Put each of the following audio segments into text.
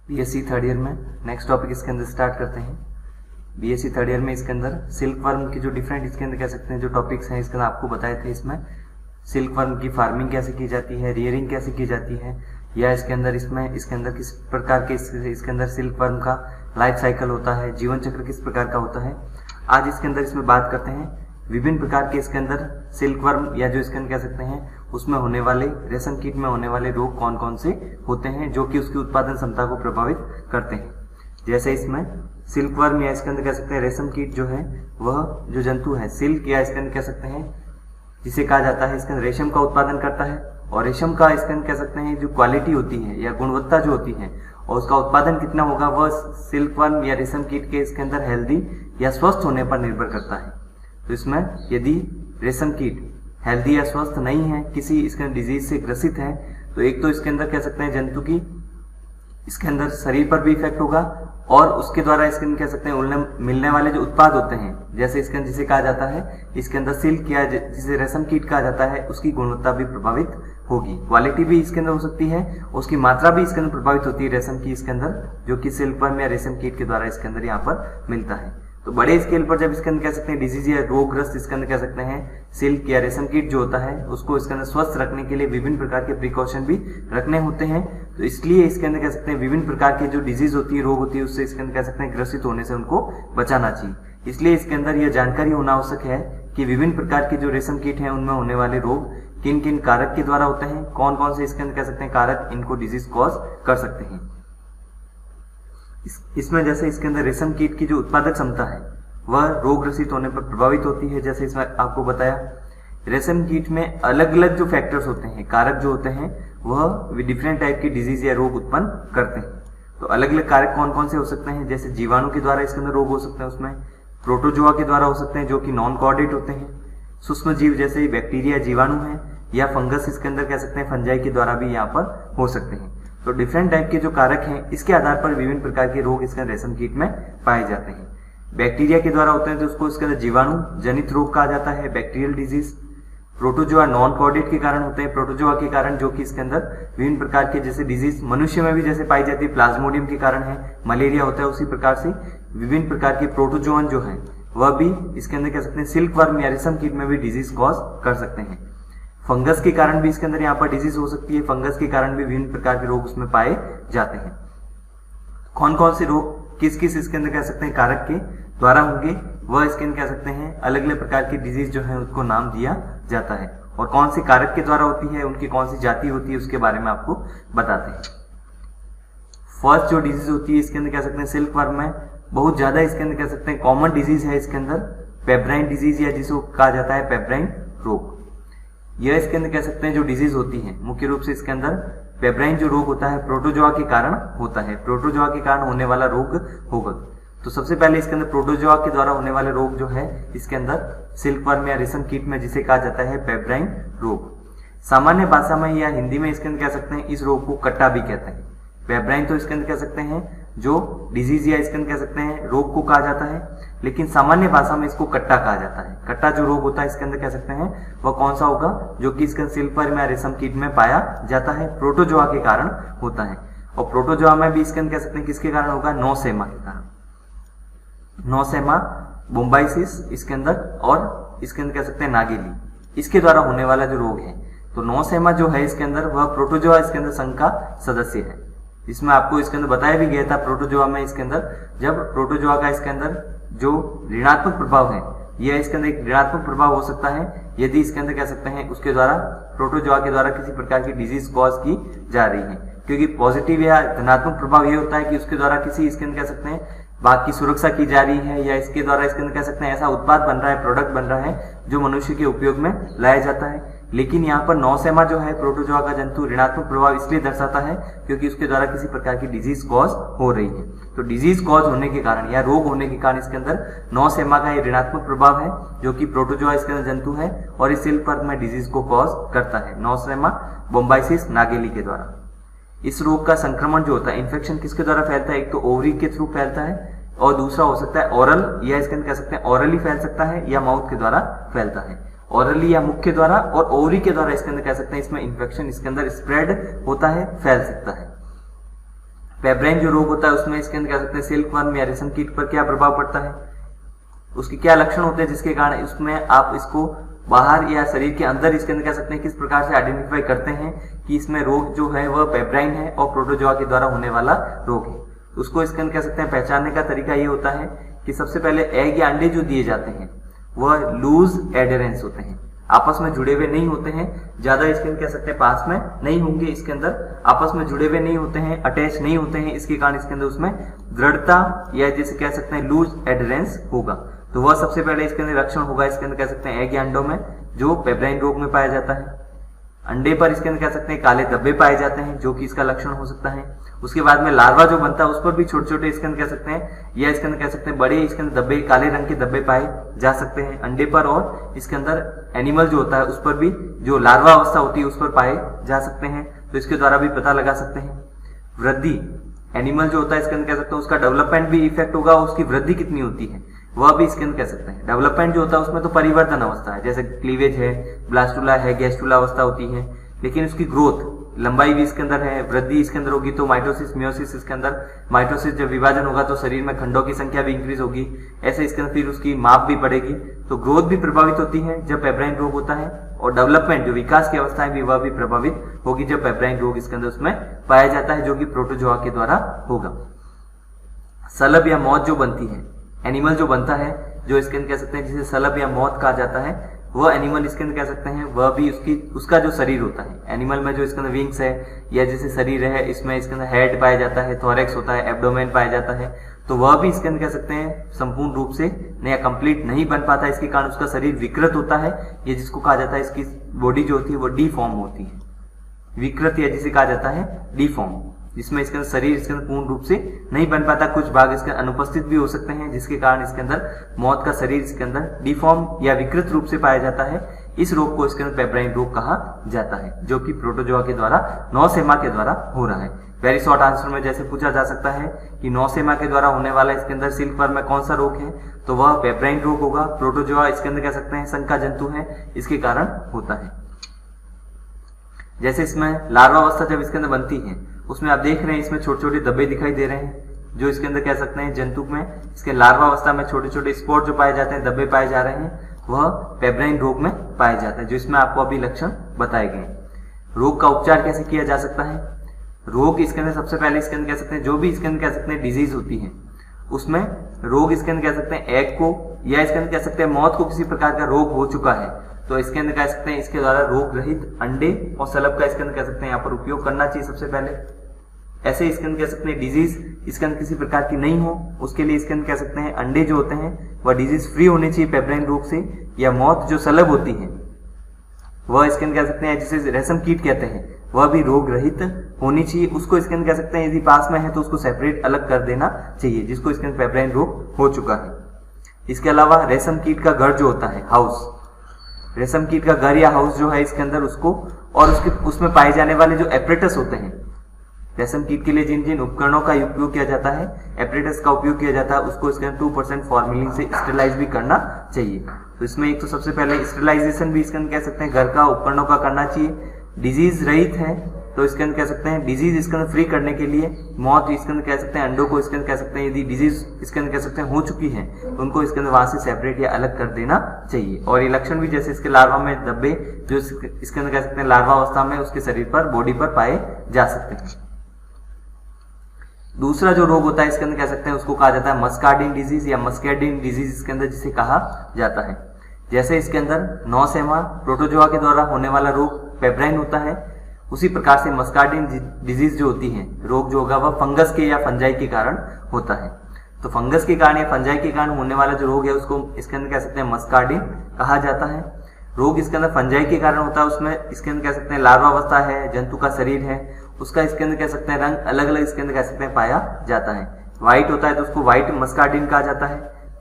BSc third year में next topic इसके अंदर स्टार्ट करते हैं। बीएससी थर्ड ईयर में इसके अंदर सिल्क वर्म की जो डिफरेंट इसके अंदर कह सकते हैं जो टॉपिक्स हैं इसके अंदर आपको बताए थे। इसमें सिल्क वर्म की फार्मिंग कैसे की जाती है, रियरिंग कैसे की जाती है, या इसके अंदर किस प्रकार के इसके अंदर सिल्क वर्म का लाइफ साइकिल होता है, जीवन चक्र किस प्रकार का होता है। आज इसके अंदर इसमें बात करते हैं विभिन्न प्रकार के इसके अंदर सिल्क वर्म या जो इसके अंदर कह सकते हैं उसमें होने वाले रेशम कीट में होने वाले रोग कौन कौन से होते हैं जो कि उसकी उत्पादन क्षमता को प्रभावित करते हैं। जैसे इसमें सिल्क वर्म या इसके अंदर कह सकते हैं रेशम कीट जो है वह जो जंतु है सिल्क या इसके अंदर कह सकते हैं जिसे कहा जाता है इसके अंदर रेशम का उत्पादन करता है, और रेशम का इसके अंदर कह सकते हैं जो क्वालिटी होती है या गुणवत्ता जो होती है और उसका उत्पादन कितना होगा वह सिल्क वर्म या रेशम कीट के इसके अंदर हेल्दी या स्वस्थ होने पर निर्भर करता है। तो इसमें यदि रेशम कीट हेल्दी या स्वस्थ नहीं है, किसी इसके अंदर डिजीज से ग्रसित है, तो एक तो इसके अंदर कह सकते हैं जंतु की इसके अंदर शरीर पर भी इफेक्ट होगा और उसके द्वारा इसके अंदर कह सकते हैं मिलने वाले जो उत्पाद होते हैं जैसे इसके अंदर जिसे कहा जाता है इसके अंदर सिल्क या जिसे रेशम कीट कहा जाता है उसकी गुणवत्ता भी प्रभावित होगी, क्वालिटी भी इसके अंदर हो सकती है, उसकी मात्रा भी इसके अंदर प्रभावित होती है रेशम की इसके अंदर जो कि सिल्क वर्म या रेशम कीट के द्वारा इसके अंदर यहाँ पर मिलता है। तो बड़े स्केल पर जब इसके अंदर कह सकते हैं डिजीज या रोगग्रस्त इसके अंदर कह सकते हैं सिल्क या रेशम कीट जो होता है उसको इसके अंदर स्वस्थ रखने के लिए विभिन्न प्रकार के प्रिकॉशन भी रखने होते हैं। तो इसलिए इसके अंदर कह सकते हैं विभिन्न प्रकार की जो डिजीज होती है रोग होती है उससे इसके अंदर कह सकते हैं ग्रसित होने से उनको बचाना चाहिए। इसलिए इसके अंदर यह जानकारी होना आवश्यक है कि विभिन्न प्रकार के जो रेशम कीट हैं उनमें होने वाले रोग किन किन कारक के द्वारा होते हैं, कौन कौन से इसके अंदर कह सकते हैं कारक इनको डिजीज कॉज कर सकते हैं। इसमें जैसे इसके अंदर रेशम कीट की जो उत्पादक क्षमता है वह रोग ग्रसित होने पर प्रभावित होती है। जैसे इसमें आपको बताया रेशम कीट में अलग अलग जो फैक्टर्स होते हैं, कारक जो होते हैं वह डिफरेंट टाइप की डिजीज या रोग उत्पन्न करते हैं। तो अलग अलग कारक कौन कौन से हो सकते हैं, जैसे जीवाणु के द्वारा इसके अंदर रोग हो सकते हैं, उसमें प्रोटोजोआ के द्वारा हो सकते हैं जो कि नॉन कोऑर्डिनेट होते हैं, सूक्ष्म जीव जैसे बैक्टीरिया जीवाणु है, या फंगस इसके अंदर कह सकते हैं फंजाई के द्वारा भी यहाँ पर हो सकते हैं। तो डिफरेंट टाइप के जो कारक हैं इसके आधार पर विभिन्न प्रकार के रोग इसके रेशम कीट में पाए जाते हैं। बैक्टीरिया के द्वारा होते हैं तो उसको इसके अंदर जीवाणु जनित रोग कहा जाता है, bacterial disease. Protozoa non coordinate के कारण होते हैं, प्रोटोजोआ के कारण जो कि इसके अंदर विभिन्न प्रकार के जैसे डिजीज मनुष्य में भी जैसे पाई जाती है प्लाज्मोडियम के कारण है, मलेरिया होता है, उसी प्रकार से विभिन्न प्रकार के प्रोटोजोअन जो है वह भी इसके अंदर कह सकते हैं सिल्क वर्म या रेशम कीट में भी डिजीज कॉज कर सकते हैं। फंगस के कारण भी इसके अंदर यहाँ पर डिजीज हो सकती है, फंगस के कारण भी विभिन्न प्रकार के रोग उसमें पाए जाते हैं। कौन कौन से रोग किस किस इसके अंदर कह सकते हैं कारक के द्वारा होंगे वह इसके अंदर कह सकते हैं अलग अलग प्रकार की डिजीज जो है उसको नाम दिया जाता है, और कौन से कारक के द्वारा होती है उनकी कौन सी जाति होती है उसके बारे में आपको बताते हैं। फर्स्ट जो डिजीज होती है इसके अंदर कह सकते हैं सिल्क वर्म में बहुत ज्यादा इसके अंदर कह सकते हैं कॉमन डिजीज है इसके अंदर पेब्राइन डिजीज या जिसको कहा जाता है पेब्राइन रोग। यह इसके अंदर कह सकते हैं जो डिजीज होती है मुख्य रूप से इसके अंदर पेब्राइन जो रोग होता है प्रोटोजोआ के कारण होता है, प्रोटोजोआ के कारण होने वाला रोग होगा। तो सबसे पहले इसके अंदर प्रोटोजोआ के द्वारा होने वाले रोग जो है इसके अंदर सिल्क वर्म या रेशम कीट में जिसे कहा जाता है पेब्राइन रोग। सामान्य भाषा में या हिंदी में इसके अंदर कह सकते हैं इस रोग को कट्टा भी कहते हैं। पेब्राइन तो इसके अंदर कह सकते हैं जो डिजीज या इसके अंदर कह सकते हैं रोग को कहा जाता है, लेकिन सामान्य भाषा में इसको कट्टा कहा जाता है। कट्टा जो रोग होता है इसके अंदर कह सकते हैं वह कौन सा होगा जो कि इसके सिल्क वर्म या रेशम कीट में पाया जाता है, प्रोटोजोआ के कारण होता है। और प्रोटोजोआ में भी इसके अंदर कह सकते हैं किसके कारण होगा, नोसेमा के कारण, नोसेमा बोम्बाइसिस इसके अंदर, और इसके अंदर कह सकते हैं नागेली, इसके द्वारा होने वाला जो रोग है। तो नोसेमा जो है इसके अंदर वह प्रोटोजोआ इसके अंदर संघ का सदस्य है, जिसमें आपको इसके अंदर बताया भी गया था प्रोटोजोआ में इसके अंदर जब प्रोटोजोआ का इसके अंदर जो ऋणात्मक प्रभाव है यह इसके अंदर एक ऋणात्मक प्रभाव हो सकता है यदि इसके अंदर कह सकते हैं उसके द्वारा प्रोटोजोआ के द्वारा किसी प्रकार की डिजीज कॉज की जा रही है, क्योंकि पॉजिटिव या धनात्मक प्रभाव ये होता है कि उसके द्वारा किसी इसके अंदर कह सकते हैं बात की सुरक्षा की जा रही है या इसके द्वारा इसके अंदर कह सकते हैं ऐसा उत्पाद बन रहा है, प्रोडक्ट बन रहा है जो मनुष्य के उपयोग में लाया जाता है। लेकिन यहाँ पर नोसेमा जो है प्रोटोजोआ का जंतु ऋणात्मक प्रभाव इसलिए दर्शाता है क्योंकि उसके द्वारा किसी प्रकार की डिजीज कॉज हो रही है। तो डिजीज कॉज होने के कारण या रोग होने के कारण इसके अंदर नोसेमा का ये ऋणात्मक प्रभाव है जो कि प्रोटोजोआ इसके अंदर जंतु है और इस सिल्क वर्म में डिजीज को कॉज करता है, नोसेमा बोम्बाइसिस नागेली के द्वारा। इस रोग का संक्रमण जो होता है इन्फेक्शन किसके द्वारा फैलता है, एक तो ओवरी के थ्रू फैलता है और दूसरा हो सकता है ओरल या इसके अंदर कह सकते हैं ओरली फैल सकता है या माउथ के द्वारा फैलता है, ओरली या मुख के द्वारा और ओवरी के द्वारा इसके अंदर कह सकते हैं इसमें इन्फेक्शन इसके अंदर स्प्रेड होता है, फैल सकता है। पेब्राइन जो रोग होता है उसमें इसके अंदर कह सकते हैं सिल्क वर्म या रेशम कीट पर क्या प्रभाव पड़ता है, उसके क्या लक्षण होते हैं जिसके कारण उसमें आप इसको बाहर या शरीर के अंदर इसके अंदर कह सकते हैं किस प्रकार से आइडेंटिफाई करते हैं कि इसमें रोग जो है वह पेब्राइन है और प्रोटोजोआ के द्वारा होने वाला रोग है। उसको इसके अंदर कह सकते हैं पहचानने का तरीका ये होता है कि सबसे पहले एग या अंडे जो दिए जाते हैं वह लूज एडेरेंस होते हैं, आपस में जुड़े हुए नहीं होते हैं, ज्यादा इसके अंदर कह सकते हैं पास में नहीं होंगे, इसके अंदर आपस में जुड़े हुए नहीं होते हैं, अटैच नहीं होते हैं, इसके कारण इसके अंदर उसमें दृढ़ता या जैसे कह सकते हैं लूज एडेरेंस होगा। तो वह सबसे पहले इसके अंदर लक्षण होगा इसके अंदर कह सकते हैं एग या अंडों में जो पेब्राइन रोग में पाया जाता है। अंडे पर इसके अंदर कह सकते हैं काले धब्बे पाए जाते हैं जो कि इसका लक्षण हो सकता है। उसके बाद में लार्वा जो बनता है उस पर भी छोटे छोटे इसके अंदर कह सकते हैं या इसके अंदर कह सकते हैं बड़े इसके अंदर धब्बे, काले रंग के धब्बे पाए जा सकते हैं अंडे पर, और इसके अंदर एनिमल जो होता है उस पर भी जो लार्वा अवस्था होती है उस पर पाए जा सकते हैं, तो इसके द्वारा भी पता लगा सकते हैं। वृद्धि, एनिमल जो होता है इसके अंदर कह सकते हैं उसका डेवलपमेंट भी इफेक्ट होगा, उसकी वृद्धि कितनी होती है वह भी इसके अंदर कह सकते हैं। डेवलपमेंट जो होता है उसमें तो परिवर्तन अवस्था है, जैसे क्लीवेज है, ब्लास्टुला है, गैस्टुला अवस्था होती है, लेकिन उसकी ग्रोथ लंबाई भी इसके अंदर है, वृद्धि इसके अंदर होगी। तो माइटोसिस मियोसिस, इसके अंदर माइटोसिस जब विभाजन होगा तो शरीर में खंडों की संख्या भी इंक्रीज होगी, ऐसे इसके अंदर फिर उसकी माप भी बढ़ेगी, तो ग्रोथ भी प्रभावित होती है जब पेब्राइन रोग होता है, और डेवलपमेंट जो विकास की अवस्थाएं भी वह भी प्रभावित होगी जब पेब्राइन रोग इसके अंदर उसमें पाया जाता है, जो कि प्रोटोजोआ के द्वारा होगा। सलब या मौत जो बनती है, एनिमल जो बनता है जो इसके अंदर कह सकते हैं जिसे सलब या मौत कहा जाता है, वह एनिमल इसके अंदर कह सकते हैं वह भी उसका जो शरीर होता है, एनिमल में जो इसके अंदर विंग्स है या जैसे शरीर है, इसमें इसके अंदर हेड पाया जाता है, थोरेक्स होता है, एब्डोमेन पाया जाता है, तो वह भी इसके अंदर कह सकते हैं संपूर्ण रूप से या कंप्लीट नहीं बन पाता, इसके कारण उसका शरीर विकृत होता है, ये जिसको कहा जाता है इसकी बॉडी जो होती है वो डीफॉर्म होती है, विकृत या जिसे कहा जाता है डीफॉर्म, जिसमें इसके अंदर शरीर इसके अंदर पूर्ण रूप से नहीं बन पाता, कुछ भाग इसके अनुपस्थित भी हो सकते हैं, जिसके कारण इसके अंदर मौत का शरीर इसके अंदर डिफॉर्म या विकृत रूप से पाया जाता है। इस रोग को इसके अंदर पेब्राइन रोग कहा जाता है, जो कि प्रोटोजोआ के द्वारा, नौसेमा के द्वारा हो रहा है। वेरी शॉर्ट आंसर में जैसे पूछा जा सकता है कि नौसेमा के द्वारा होने वाला इसके अंदर सिल्क वर्म में कौन सा रोग है, तो वह पेब्राइन रोग होगा। प्रोटोजोआ इसके अंदर कह सकते हैं शंका जंतु है, इसके कारण होता है। जैसे इसमें लार्वा अवस्था जब इसके अंदर बनती है उसमें आप देख रहे हैं इसमें छोटे छोटे धब्बे दिखाई दे रहे हैं, जो इसके अंदर कह सकते हैं जंतु में इसके लार्वा अवस्था में छोटे छोटे स्पॉट जो पाए जाते हैं, धब्बे पाए जा रहे हैं, वह पेब्राइन रोग में पाए जाते हैं, जो इसमें आपको अभी लक्षण बताए गए। रोग का उपचार कैसे किया जा सकता है? रोग इसके अंदर सबसे पहले इसके अंदर कह सकते हैं जो भी इसके अंदर कह सकते हैं डिजीज होती है उसमें रोग इसके अंदर कह सकते हैं एग को या इसके अंदर कह सकते हैं मौत को किसी प्रकार का रोग हो चुका है तो इसके अंदर कह सकते हैं इसके द्वारा रोग रहित अंडे और सलब का इसके अंदर कह सकते हैं यहाँ पर उपयोग करना चाहिए सबसे पहले। ऐसे इसके अंदर कह सकते हैं डिजीज इसके अंदर किसी प्रकार की नहीं हो उसके लिए इसके अंदर कह सकते हैं अंडे जो होते हैं वह डिजीज फ्री होने चाहिए पेब्राइन रोग से, या मौत जो सलब होती है वह इसके अंदर कह सकते हैं जिसे रेशम कीट कहते हैं वह भी रोग रहित होनी चाहिए। उसको इसके अंदर कह सकते हैं यदि पास में है तो उसको सेपरेट अलग कर देना चाहिए जिसको इसके अंदर पेब्राइन रोग हो चुका है। इसके अलावा रेशम कीट का घर जो होता है हाउस, रेशम कीट का घर या हाउस जो है इसके अंदर उसको और उसमें पाए जाने वाले जो एपरेटस होते हैं, रेशम कीट के लिए जिन जिन उपकरणों का उपयोग किया जाता है, एपरेटस का उपयोग किया जाता है, उसको इसके अंदर 2% फॉर्मेलिन से स्टेरिलाइज भी करना चाहिए। तो इसमें एक तो सबसे पहले स्टेरिलाइजेशन भी इसके अंदर कह सकते हैं घर का उपकरणों का करना चाहिए। डिजीज रहित है तो इसके अंदर कह सकते हैं डिजीज इसके अंदर फ्री करने के लिए मौत इसके अंदर कह सकते हैं अंडों को इसके अंदर कह सकते हैं यदि डिजीज इसके अंदर कह सकते हैं हो चुकी है तो उनको इसके अंदर वहां से सेपरेट या अलग कर देना चाहिए। और ये लक्षण भी जैसे इसके लार्वा में धब्बे जो इसके अंदर कह सकते हैं लार्वा अवस्था में उसके शरीर पर बॉडी पर पाए जा सकते हैं। दूसरा जो रोग होता है इसके अंदर कह सकते हैं उसको कहा जाता है मस्कार्डिन डिजीज या मस्कैडिन डिजीज इसके अंदर जिसे कहा जाता है। जैसे इसके अंदर नौसेमा प्रोटोजोआ के द्वारा होने वाला रोग पेब्राइन होता है, उसी प्रकार से मस्कार्डिन डिजीज जो होती है रोग जो होगा वह फंगस के या फंजाई के कारण होता है। तो फंगस के कारण या फंजाई के कारण होने वाला जो रोग है उसको इसके अंदर कह सकते हैं मस्कार्डिन कहा जाता है। रोग इसके अंदर फंजाई के कारण होता है, उसमें इसके अंदर कह सकते हैं लार्वा अवस्था है, जंतु का शरीर है, उसका इसके अंदर कह सकते हैं रंग अलग अलग इसके अंदर कह सकते हैं पाया जाता है। व्हाइट होता है तो उसको व्हाइट मस्कार्डिन कहा जाता है,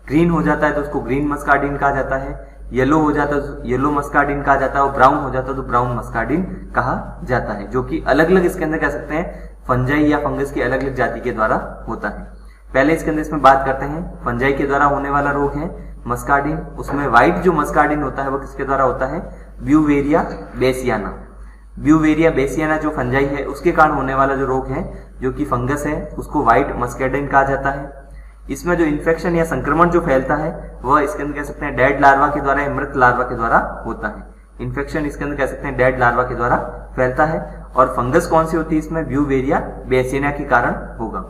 ग्रीन हो जाता है तो उसको ग्रीन मस्कार्डिन कहा जाता है, येलो हो जाता है तो येलो मस्कार्डिन कहा जाता है और ब्राउन हो जाता है तो ब्राउन मस्कार्डिन कहा जाता है, जो कि अलग अलग इसके अंदर कह सकते हैं फंजाई या फंगस की अलग अलग जाति के द्वारा होता है। पहले इसके अंदर इसमें बात करते हैं फंजाई के द्वारा होने वाला रोग है मस्कार्डिन। उसमें व्हाइट जो मस्कार्डिन होता है वो किसके द्वारा होता है? Beauveria bassiana. ब्यूवेरिया बेसियाना जो फंजाई है उसके कारण होने वाला जो रोग है जो कि फंगस है उसको व्हाइट मस्कैडिन कहा जाता है। इसमें जो इन्फेक्शन या संक्रमण जो फैलता है वह इसके अंदर कह सकते हैं डेड लार्वा के द्वारा या मृत लार्वा के द्वारा होता है। इन्फेक्शन इसके अंदर कह सकते हैं डेड लार्वा के द्वारा फैलता है। और फंगस कौन सी होती है इसमें, ब्यूवेरिया बेसियाना के कारण होगा।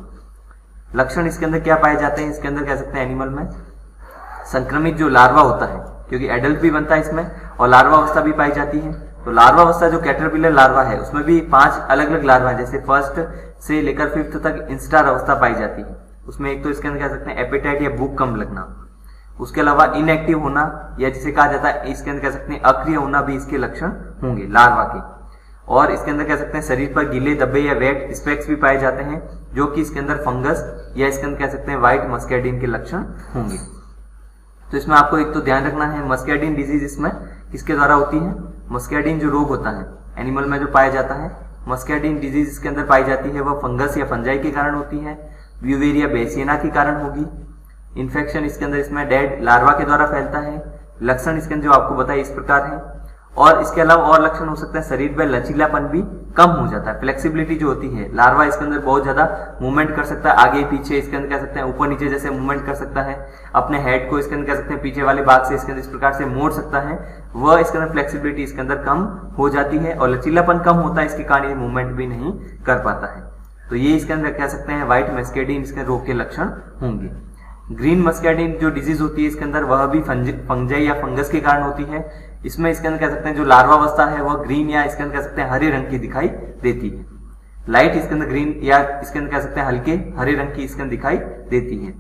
लक्षण इसके अंदर क्या पाए जाते हैं, इसके अंदर कह सकते हैं एनिमल में संक्रमित जो लार्वा होता है, क्योंकि एडल्ट भी बनता है इसमें और लार्वा अवस्था भी पाई जाती है। तो लार्वा अवस्था जो कैटरपिलर लार्वा है उसमें भी 5 अलग अलग लार्वा है, जैसे फर्स्ट से लेकर 5th तक इंस्टार अवस्था पाई जाती है। उसमें एक तो इसके अंदर कह सकते हैं एपेटाइट या भूख कम लगना, उसके अलावा इनएक्टिव होना या जिसे कहा जाता है इसके अंदर कह सकते हैं अक्रिय होना भी इसके लक्षण होंगे लार्वा के। और इसके अंदर कह सकते हैं शरीर पर गीले धब्बे या वेट स्पेक्स भी पाए जाते हैं, जो कि इसके अंदर फंगस या इसके अंदर कह सकते हैं व्हाइट मस्कैडिन के लक्षण होंगे। तो इसमें आपको एक तो ध्यान रखना है मस्कैडिन डिजीज इसमें किसके द्वारा होती है, मस्कैडिन जो रोग होता है एनिमल में जो पाया जाता है, मस्कैडिन डिजीज इसके अंदर पाई जाती है वह फंगस या फंजाई के कारण होती है, ब्यूवेरिया बेसियाना के कारण होगी। इन्फेक्शन इसके अंदर इसमें डेड लार्वा के द्वारा फैलता है। लक्षण इसके अंदर जो आपको बताया इस प्रकार है। और इसके अलावा और लक्षण हो सकते हैं, शरीर में लचीलापन भी कम हो जाता है, फ्लेक्सिबिलिटी जो होती है, लार्वा इसके अंदर बहुत ज्यादा मूवमेंट कर सकता है, आगे पीछे इसके अंदर कह सकते हैं ऊपर नीचे जैसे मूवमेंट कर सकता है, अपने हेड को इसके अंदर कह सकते हैं पीछे वाले भाग से इसके अंदर इस प्रकार से मोड़ सकता है, वह इसके अंदर फ्लेक्सिबिलिटी इसके अंदर कम हो जाती है और लचीलापन कम होता है, इसके कारण ये मूवमेंट भी नहीं कर पाता है। तो ये इसके अंदर कह सकते हैं व्हाइट मस्कैडिन इसके रोग के लक्षण होंगे। ग्रीन मस्कैडिन जो डिजीज होती है इसके अंदर वह भी फंजाई या फंगस के कारण होती है। इसमें इसके अंदर कह सकते हैं जो लार्वा अवस्था है वह ग्रीन या इसके अंदर कह सकते हैं हरे रंग की दिखाई देती है, लाइट इसके अंदर ग्रीन या इसके अंदर कह सकते हैं हल्के हरे रंग की इसके अंदर दिखाई देती है।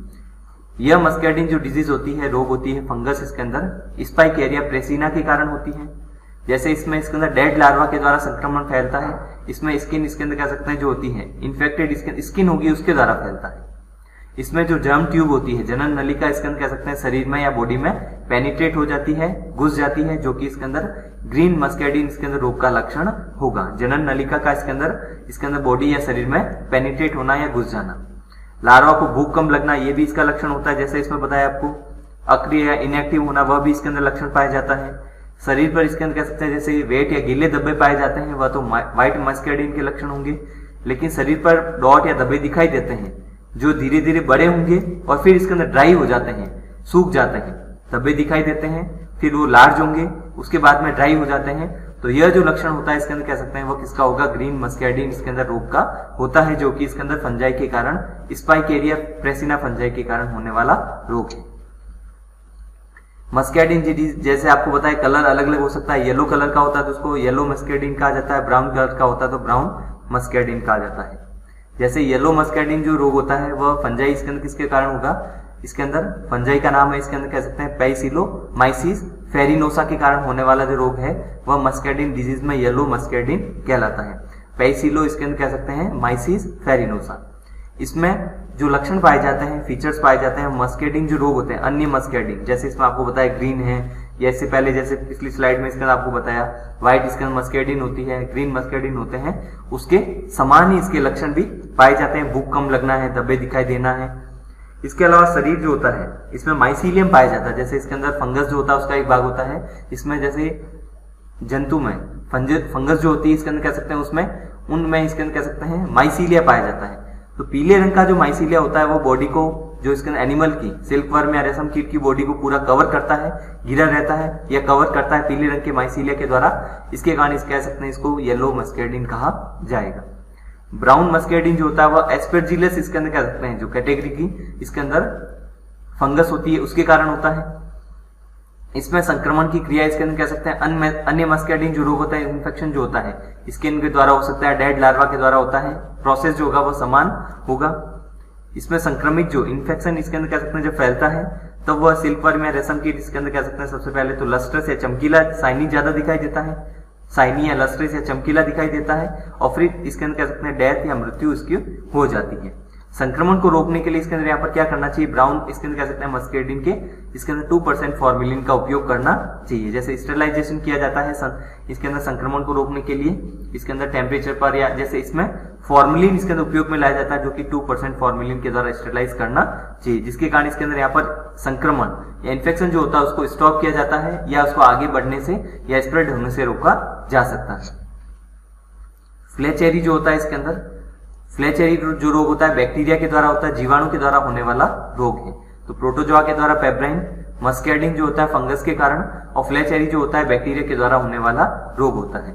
यह मस्कैडिन जो डिजीज होती है, रोग होती है फंगस इसके अंदर स्पाइकेरिया प्रेसिना के कारण होती है। जैसे इसमें इसके अंदर डेड लार्वा के द्वारा संक्रमण फैलता है, इसमें स्किन इसके अंदर कह सकते हैं जो होती है इन्फेक्टेड स्किन होगी उसके द्वारा फैलता है। इसमें जो जर्म ट्यूब होती है, जनन नलिका इसके अंदर कह सकते हैं शरीर में या बॉडी में पेनिट्रेट हो जाती है, घुस जाती है, जो कि इसके अंदर ग्रीन मस्कैडिन इसके अंदर रोग का लक्षण होगा। जनन नलिका का इसके अंदर बॉडी या शरीर में पेनिट्रेट होना या घुस जाना। लार्वा को भूख कम लगना ये भी इसका लक्षण होता है, जैसे इसमें बताया आपको। अक्रिय या इनएक्टिव होना वह भी इसके अंदर लक्षण पाया जाता है। शरीर पर इसके अंदर कह सकते हैं जैसे वेट या गीले धब्बे पाए जाते हैं, वह तो व्हाइट मस्कैडिन के लक्षण होंगे। लेकिन शरीर पर डॉट या धब्बे दिखाई देते हैं जो धीरे धीरे बड़े होंगे और फिर इसके अंदर ड्राई हो जाते हैं, सूख जाते हैं, धब्बे दिखाई देते हैं, फिर वो लार्ज होंगे, उसके बाद में ड्राई हो जाते हैं। तो यह जो लक्षण होता है इसके अंदर कह सकते हैं वो किसका होगा, ग्रीन मस्कैडिन इसके अंदर रोग का होता है, जो कि इसके अंदर फंजाई के कारण स्पाइकेरिया प्रेसिना फंजाई के कारण होने वाला रोग है। मस्कैडिन डिजीज जैसे आपको बताया कलर अलग अलग हो सकता है, येलो कलर का होता है तो उसको येलो मस्कैडिन कहा जाता है, ब्राउन कलर का होता है तो ब्राउन मस्कैडिन कहा जाता है। जैसे येलो मस्कैडिन जो रोग होता है वह फंजाई इसके अंदर किसके कारण होगा, इसके अंदर फंजाई का नाम है, इसके अंदर कह सकते हैं पैसिलोमाइसिस फेरिनोसा के कारण होने वाला जो रोग है वह मस्कैडिन डिजीज में येलो मस्कैडिन कहलाता है। पैसिलो इसके अंदर कह सकते हैं माइसिस फेरिनोसा। इसमें जो लक्षण पाए जाते हैं, फीचर्स पाए जाते हैं, मस्कैडिन जो रोग होते हैं अन्य मस्कैडिन, जैसे इसमें आपको बताया ग्रीन है, या इससे पहले जैसे पिछली स्लाइड में इसके अंदर आपको बताया व्हाइट इसके अंदर मस्कैडिन होती है, ग्रीन मस्कैडिन होते हैं, उसके समान ही इसके लक्षण भी पाए जाते हैं। भूख कम लगना है, धब्बे दिखाई देना है। इसके अलावा शरीर जो होता है इसमें माइसीलियम पाया जाता है, जैसे इसके अंदर फंगस जो होता है उसका एक भाग होता है, इसमें जैसे जंतु में फंगस जो होती है इसके अंदर कह सकते हैं उसमें उनमें इसके अंदर कह सकते हैं माइसीलिया पाया जाता है। तो पीले रंग का जो माइसीलिया होता है वो बॉडी को, जो इसके अंदर एनिमल की सिल्कवर्म या रेशम कीट की बॉडी को पूरा कवर करता है, घिरा रहता है या कवर करता है पीले रंग के माइसीलिया के द्वारा। इसके कारण कह सकते हैं इसको येलो मस्कैडिन कहा जाएगा। ब्राउन मस्कैडिन जो होता है वह एस्पेरजिलस इसके अंदर कह सकते हैं जो कैटेगरी की इसके अंदर फंगस होती है उसके कारण होता है। इसमें संक्रमण की क्रिया इसके अंदर कह सकते हैं अन्य मस्कैडिन जो रोग होता है, इन्फेक्शन जो होता है स्किन के द्वारा हो सकता है, डेड लार्वा के द्वारा होता है, प्रोसेस जो होगा वह समान होगा। इसमें संक्रमित जो इन्फेक्शन इसके अंदर कह सकते हैं जब फैलता है तब तो वह सिल्कवर्म या रेशम कीट इसके अंदर कह सकते हैं सबसे पहले तो लस्ट्रस या चमकीला शाइनी ज्यादा दिखाई देता है, शाइनी या लस्ट्रस या चमकीला दिखाई देता है, और फिर इसके अंदर कह सकते हैं डेथ या मृत्यु इसकी हो जाती है। संक्रमण को रोकने के लिए इसके अंदर यहाँ पर क्या करना चाहिए, ब्राउन इसके अंदर कह सकते हैं मस्कैडिन के इसके अंदर 2% फॉर्मेलिन का उपयोग करना चाहिए। जैसे स्टेरिलाइजेशन किया जाता है इसके अंदर संक्रमण को रोकने के लिए इसके अंदर टेम्परेचर पर, या जैसे इसमें फॉर्मेलिन इसके अंदर उपयोग में लाया जाता है जो कि 2% फॉर्मेलिन के द्वारा स्टेरिलाइज करना चाहिए, जिसके कारण इसके अंदर यहाँ पर संक्रमण या इन्फेक्शन जो होता है उसको स्टॉप किया जाता है या उसको आगे बढ़ने से या स्प्रेड होने से रोका जा सकता है। फ्लैचेरी जो होता है इसके अंदर फ्लैचेरी जो रोग होता है बैक्टीरिया के द्वारा होता है, जीवाणु के द्वारा होने वाला रोग है। तो प्रोटोजोआ के द्वारा पेब्राइन, मस्कैर्डिन जो होता है फंगस के कारण, और फ्लैचेरी जो होता है बैक्टीरिया के द्वारा होने वाला रोग होता है।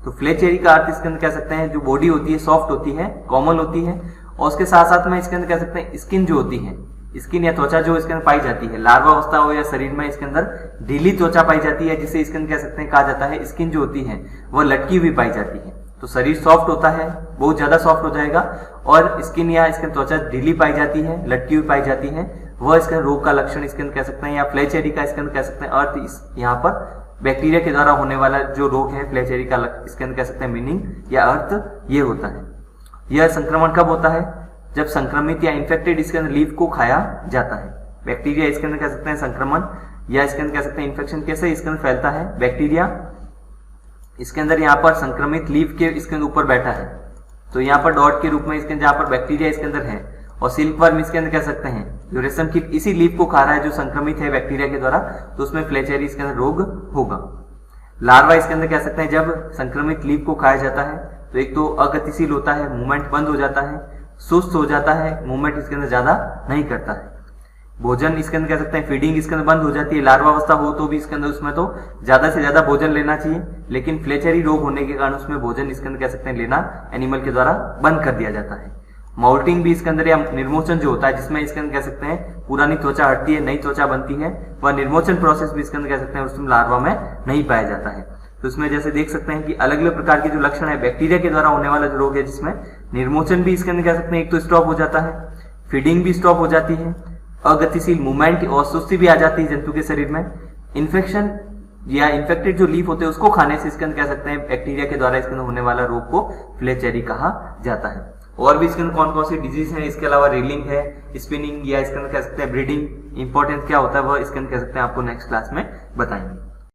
तो फ्लैचेरी का अर्थ इसके अंदर कह सकते हैं जो बॉडी होती है सॉफ्ट होती है, कोमल होती है, और उसके साथ साथ में इसके अंदर कह सकते हैं स्किन जो होती है, स्किन या त्वचा जो इसके अंदर पाई जाती है, लार्वा अवस्था हो या शरीर में इसके अंदर ढीली त्वचा पाई जाती है, जिसे इसके अंदर कह सकते हैं कहा जाता है स्किन जो होती है वह लटकी हुई पाई जाती है। तो शरीर सॉफ्ट होता है, बहुत ज्यादा सॉफ्ट हो जाएगा, और स्किन या इसके त्वचा ढीली पाई जाती है, लटकी हुई पाई जाती है, वह इसका रोग का लक्षण इसके अंदर कह सकते हैं, या फ्लैचेरी का इसके अंदर कह सकते हैं अर्थ यहाँ पर बैक्टीरिया के द्वारा होने वाला जो रोग है फ्लैचेरी का इसके अंदर कह सकते हैं मीनिंग या अर्थ ये होता है। यह संक्रमण कब होता है? जब संक्रमित या इन्फेक्टेड इसके अंदर लीफ को खाया जाता है। बैक्टीरिया इसके अंदर कह सकते हैं संक्रमण, या इसके अंदर कह सकते हैं इन्फेक्शन कैसे इसके अंदर फैलता है। बैक्टीरिया इसके अंदर यहाँ पर संक्रमित लीफ के इसके अंदर ऊपर बैठा है, तो यहाँ पर डॉट के रूप में इसके जहाँ पर बैक्टीरिया इसके अंदर है, और सिल्क वर्म इसके अंदर कह सकते हैं जो रेशम कीट इसी लीफ को खा रहा है जो संक्रमित है बैक्टीरिया के द्वारा, तो उसमें फ्लैचेरी इसके अंदर रोग होगा। लार्वा इसके अंदर कह सकते हैं जब संक्रमित लीफ को खाया जाता है तो एक तो अगतिशील होता है, मूवमेंट बंद हो जाता है, सुस्त हो जाता है, मूवमेंट इसके अंदर ज्यादा नहीं करता है। भोजन इसके अंदर कह सकते हैं फीडिंग इसके अंदर बंद हो जाती है। लार्वा अवस्था हो तो भी इसके अंदर उसमें तो ज्यादा से ज्यादा भोजन लेना चाहिए, लेकिन फ्लैचेरी रोग होने के कारण उसमें भोजन इसके अंदर कह सकते हैं लेना एनिमल के द्वारा बंद कर दिया जाता है। माउल्टिंग भी इसके अंदर या निर्मोचन जो होता है जिसमें इसके अंदर कह सकते हैं पुरानी त्वचा हटती है, नई त्वचा बनती है, वह निर्मोचन प्रोसेस भी इसके अंदर कह सकते हैं उसमें लार्वा में नहीं पाया जाता है। तो इसमें जैसे देख सकते हैं कि अलग अलग प्रकार के जो लक्षण है बैक्टीरिया के द्वारा होने वाला जो रोग है जिसमें निर्मोचन भी इसके अंदर कह सकते हैं एक तो स्टॉप हो जाता है, फीडिंग भी स्टॉप हो जाती है, अगतिशील मूवमेंट और सुस्ती भी आ जाती है जंतु के शरीर में। इन्फेक्शन या इन्फेक्टेड जो लीफ होते हैं उसको खाने से इसके अंदर कह सकते हैं बैक्टीरिया के द्वारा इसके अंदर होने वाला रोग को फ्लैचेरी कहा जाता है। और भी इसके अंदर कौन कौन सी डिजीज है, इसके अलावा रीलिंग है, स्पिनिंग, या इसके अंदर कह सकते हैं ब्रीडिंग इंपॉर्टेंस क्या होता है वह इसके अंदर कह सकते हैं आपको नेक्स्ट क्लास में बताएंगे।